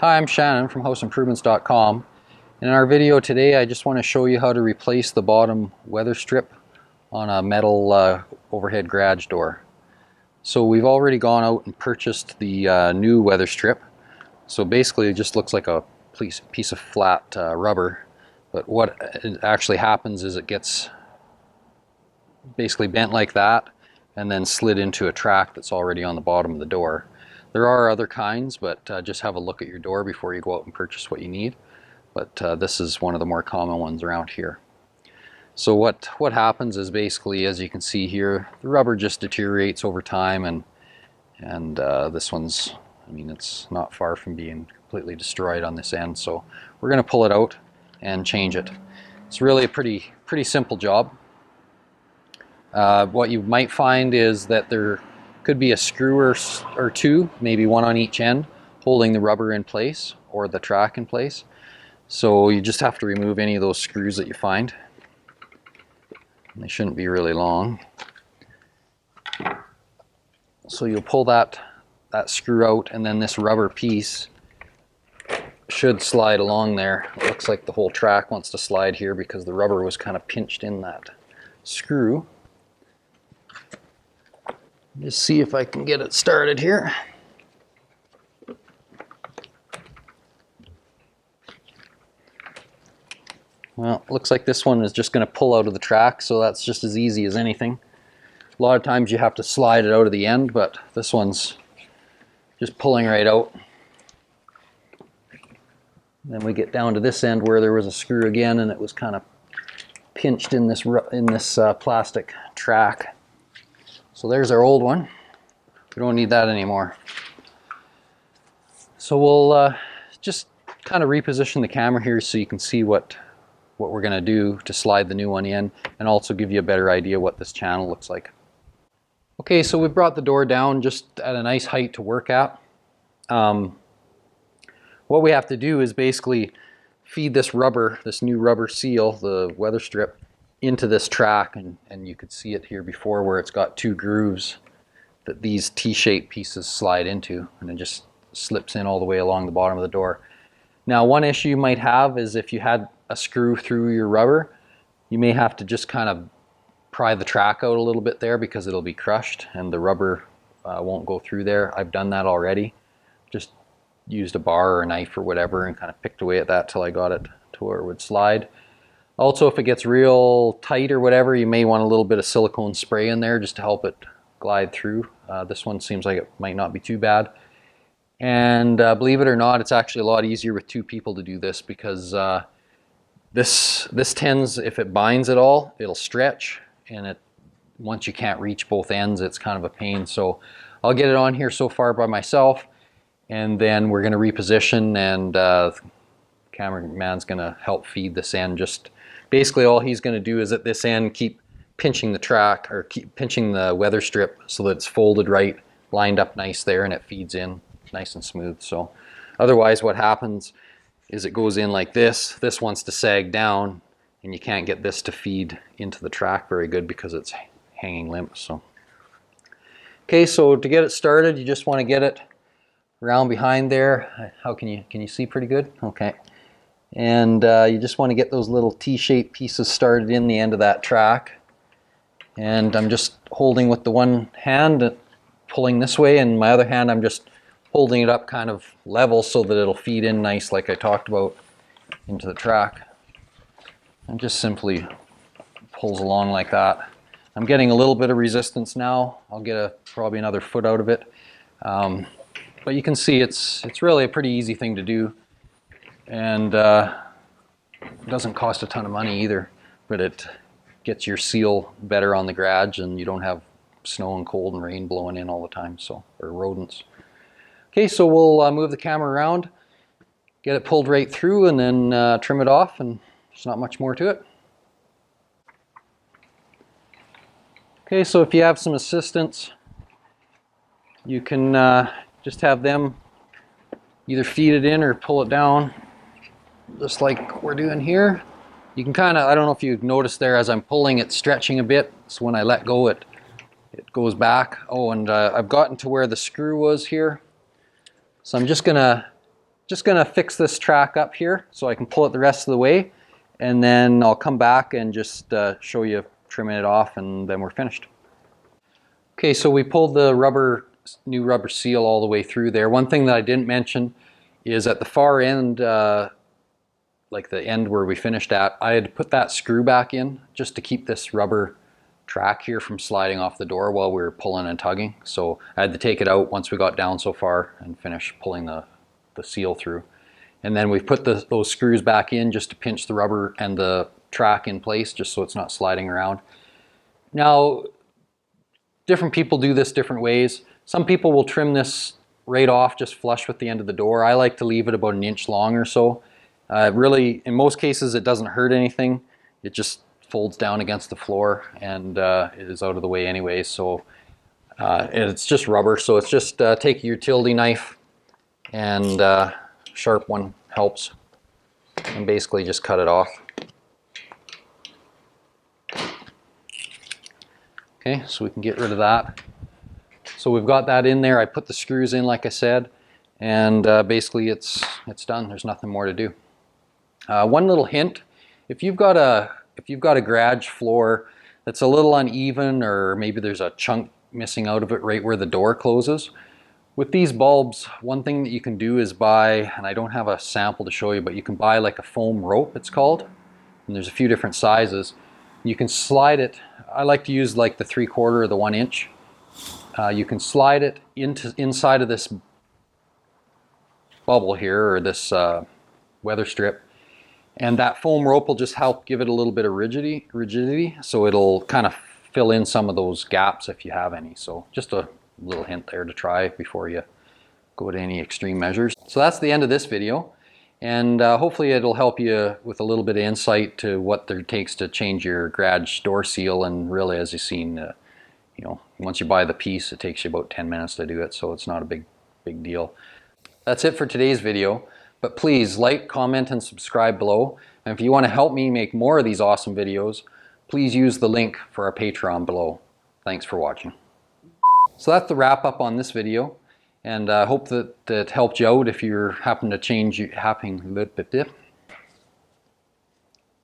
Hi, I'm Shannon from houseimprovements.com. In our video today, I just want to show you how to replace the bottom weather strip on a metal overhead garage door. So we've already gone out and purchased the new weather strip. So basically it just looks like a piece of flat rubber, but what actually happens is it gets basically bent like that and then slid into a track that's already on the bottom of the door. There are other kinds, but just have a look at your door before you go out and purchase what you need. But this is one of the more common ones around here. So what happens is basically, as you can see here, the rubber just deteriorates over time, and this one's, I mean, it's not far from being completely destroyed on this end. So we're going to pull it out and change it. It's really a pretty simple job. What you might find is that there could be a screw or two, maybe one on each end, holding the rubber in place or the track in place. So you just have to remove any of those screws that you find. They shouldn't be really long. So you'll pull that screw out, and then this rubber piece should slide along there. It looks like the whole track wants to slide here because the rubber was kind of pinched in that screw. Just see if I can get it started here. Well, it looks like this one is just going to pull out of the track, so that's just as easy as anything. A lot of times you have to slide it out of the end, but this one's just pulling right out. Then we get down to this end where there was a screw again, and it was kind of pinched in this plastic track. So there's our old one. We don't need that anymore. So we'll just kind of reposition the camera here so you can see what we're going to do to slide the new one in, and also give you a better idea what this channel looks like. Okay, so we've brought the door down just at a nice height to work at. What we have to do is basically feed this new rubber seal, the weather strip, into this track, and you could see it here before where it's got two grooves that these T-shaped pieces slide into, and it just slips in all the way along the bottom of the door. Now, one issue you might have is if you had a screw through your rubber, you may have to just kind of pry the track out a little bit there because it'll be crushed and the rubber won't go through there. I've done that already. Just used a bar or a knife or whatever and kind of picked away at that till I got it to where it would slide. Also, if it gets real tight or whatever, you may want a little bit of silicone spray in there just to help it glide through. This one seems like it might not be too bad. And believe it or not, it's actually a lot easier with two people to do this because this tends, if it binds at all, it'll stretch, and once you can't reach both ends, it's kind of a pain. So I'll get it on here so far by myself, and then we're going to reposition, and the cameraman's going to help feed this end. Just basically all he's going to do is at this end keep pinching the track, or keep pinching the weather strip so that it's folded right, lined up nice there, and it feeds in nice and smooth. So otherwise what happens is it goes in like this wants to sag down, and you can't get this to feed into the track very good because it's hanging limp. So okay, so to get it started, you just want to get it around behind there. How can you see pretty good? Okay. And you just want to get those little T-shaped pieces started in the end of that track. And I'm just holding with the one hand, pulling this way, and my other hand I'm just holding it up kind of level so that it'll feed in nice, like I talked about, into the track. And just simply pulls along like that. I'm getting a little bit of resistance now. I'll get probably another foot out of it. But you can see it's really a pretty easy thing to do, and it doesn't cost a ton of money either, but it gets your seal better on the garage, and you don't have snow and cold and rain blowing in all the time, or rodents. Okay, so we'll move the camera around, get it pulled right through, and then trim it off, and there's not much more to it. Okay, so if you have some assistants, you can just have them either feed it in or pull it down, just like we're doing here. You can kind of, I don't know if you've noticed there, as I'm pulling it stretching a bit, so when I let go it goes back. Oh, and I've gotten to where the screw was here. So I'm just gonna just gonna fix this track up here so I can pull it the rest of the way, and then I'll come back and just show you trimming it off, and then we're finished. Okay, so we pulled the new rubber seal all the way through there. One thing that I didn't mention is at the far end, like the end where we finished at, I had to put that screw back in just to keep this rubber track here from sliding off the door while we were pulling and tugging. So I had to take it out once we got down so far and finish pulling the seal through. And then we've put those screws back in just to pinch the rubber and the track in place just so it's not sliding around. Now, different people do this different ways. Some people will trim this right off just flush with the end of the door. I like to leave it about an inch long or so. Really, in most cases, it doesn't hurt anything. It just folds down against the floor and it is out of the way anyway. So it's just rubber. So it's just take your utility knife, and sharp one helps, and basically just cut it off. Okay, so we can get rid of that. So we've got that in there. I put the screws in like I said, and basically it's done. There's nothing more to do. One little hint: if you've got a garage floor that's a little uneven, or maybe there's a chunk missing out of it right where the door closes, with these bulbs, one thing that you can do is buy, and I don't have a sample to show you, but you can buy like a foam rope, it's called, and there's a few different sizes. You can slide it. I like to use like the 3/4 or the 1 inch. You can slide it inside of this bubble here, or this weather strip, and that foam rope will just help give it a little bit of rigidity, so it'll kind of fill in some of those gaps if you have any. So just a little hint there to try before you go to any extreme measures. So that's the end of this video, and hopefully it'll help you with a little bit of insight to what there takes to change your garage door seal. And really, as you've seen, you know, once you buy the piece, it takes you about 10 minutes to do it, so it's not a big deal. That's it for today's video, but please like, comment, and subscribe below. And if you want to help me make more of these awesome videos, please use the link for our Patreon below. Thanks for watching. So that's the wrap up on this video, and I hope that it helped you out if you're happen to change